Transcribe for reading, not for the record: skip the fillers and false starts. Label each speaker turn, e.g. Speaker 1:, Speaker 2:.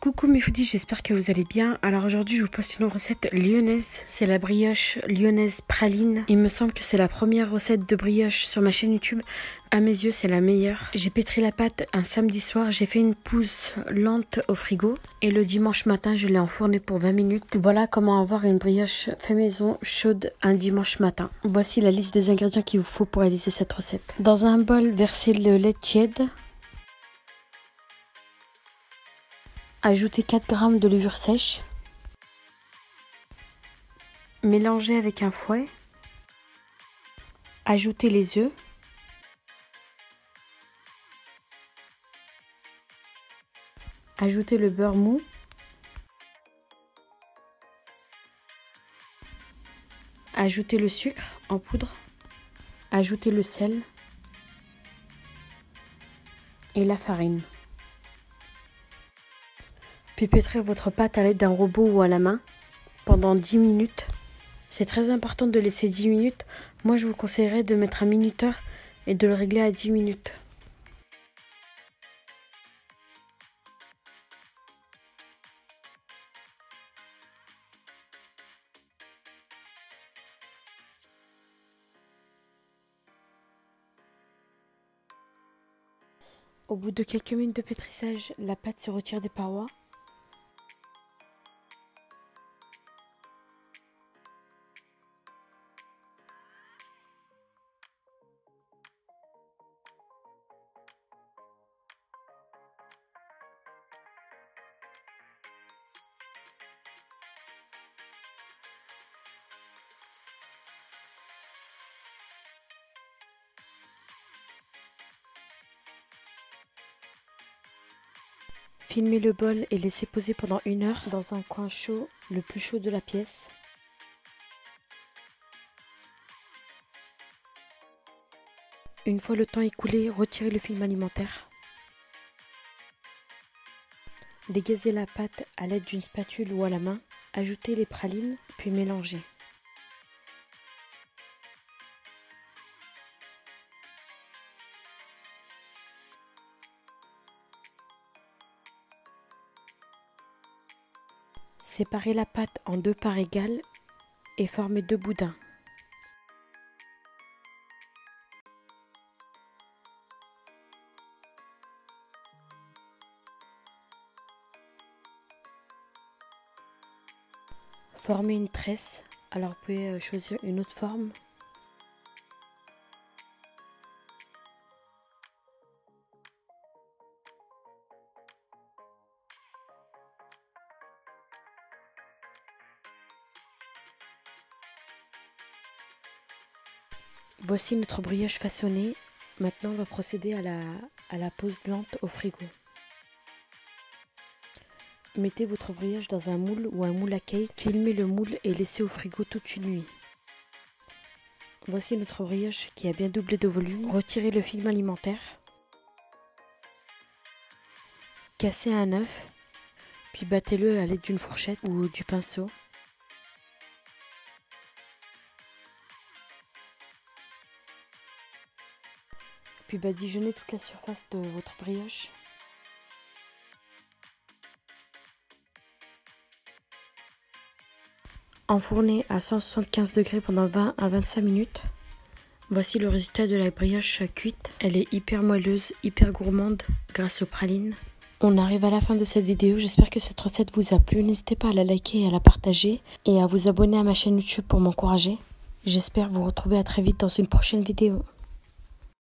Speaker 1: Coucou mes foodies, j'espère que vous allez bien. Alors aujourd'hui je vous poste une recette lyonnaise. C'est la brioche lyonnaise praline. Il me semble que c'est la première recette de brioche sur ma chaîne YouTube. À mes yeux c'est la meilleure. J'ai pétri la pâte un samedi soir. J'ai fait une pousse lente au frigo. Et le dimanche matin je l'ai enfournée pour 20 minutes. Voilà comment avoir une brioche fait maison chaude un dimanche matin. Voici la liste des ingrédients qu'il vous faut pour réaliser cette recette. Dans un bol, versez le lait tiède. Ajoutez 4 g de levure sèche. Mélangez avec un fouet. Ajoutez les œufs. Ajoutez le beurre mou. Ajoutez le sucre en poudre. Ajoutez le sel. Et la farine. Pipettrez votre pâte à l'aide d'un robot ou à la main pendant 10 minutes. C'est très important de laisser 10 minutes. Moi, je vous conseillerais de mettre un minuteur et de le régler à 10 minutes. Au bout de quelques minutes de pétrissage, la pâte se retire des parois. Filmez le bol et laissez poser pendant 1 heure dans un coin chaud, le plus chaud de la pièce. Une fois le temps écoulé, retirez le film alimentaire. Dégazez la pâte à l'aide d'une spatule ou à la main. Ajoutez les pralines, puis mélangez. Séparez la pâte en 2 parts égales et formez 2 boudins. Formez une tresse, alors vous pouvez choisir une autre forme. Voici notre brioche façonnée. Maintenant, on va procéder à la pose lente au frigo. Mettez votre brioche dans un moule ou un moule à cake. Filmez le moule et laissez au frigo toute une nuit. Voici notre brioche qui a bien doublé de volume. Retirez le film alimentaire. Cassez un œuf, puis battez-le à l'aide d'une fourchette ou du pinceau. Puis badigeonnez toute la surface de votre brioche. Enfournez à 175 degrés pendant 20 à 25 minutes. Voici le résultat de la brioche cuite. Elle est hyper moelleuse, hyper gourmande grâce aux pralines. On arrive à la fin de cette vidéo. J'espère que cette recette vous a plu. N'hésitez pas à la liker et à la partager et à vous abonner à ma chaîne YouTube pour m'encourager. J'espère vous retrouver à très vite dans une prochaine vidéo.